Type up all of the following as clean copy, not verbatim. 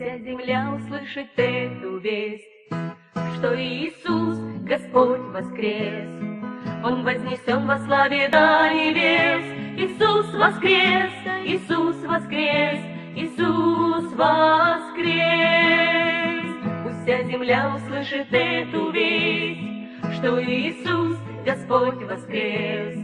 вся земля услышит эту весть, что Иисус, Господь, воскрес. Он вознесен во славе до небес. Иисус воскрес, Иисус воскрес, Иисус воскрес. Пусть вся земля услышит эту весть, что Иисус, Господь, воскрес.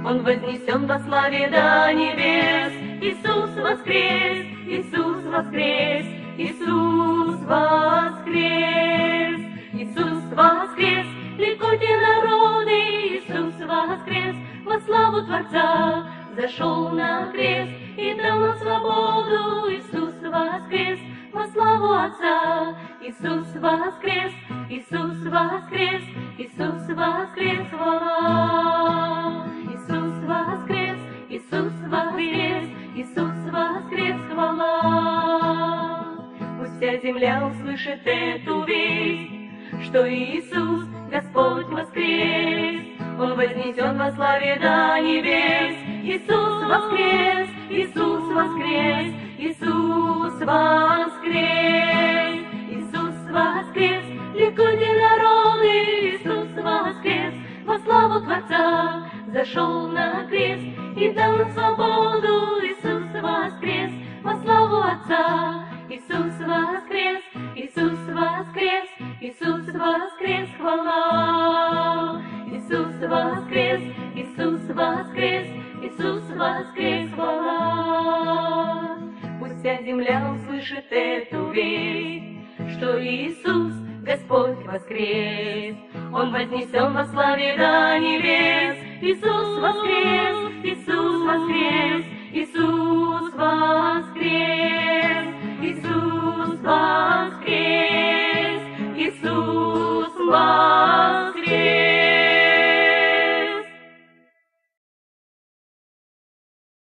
Он вознесен во славе до небес. Иисус воскрес, Иисус воскрес, Иисус воскрес. Иисус воскрес, ликуйте народы, Иисус воскрес, во славу Творца зашел на крест и дал нам свободу. Иисус воскрес, во славу Отца. Иисус воскрес, Иисус воскрес, Иисус воскрес, хвала. Иисус воскрес, Иисус воскрес, Иисус воскрес, хвала. Пусть вся земля услышит эту весть, что Иисус, Господь, воскрес. Он вознесен во славе до небес. Иисус воскрес, Иисус воскрес, Иисус воскрес. Иисус воскрес, ликуйте народы, Иисус воскрес, во славу Творца зашел на крест и дал нам свободу. Иисус воскрес, во славу Отца. Иисус воскрес, Иисус воскрес, Иисус воскрес, хвала. Иисус воскрес, Иисус воскрес, Иисус воскрес, хвала. Пусть вся земля услышит эту весть, что Иисус, Господь, воскрес. Он вознесен во славе до небес. Иисус воскрес, Иисус воскрес, Иисус воскрес.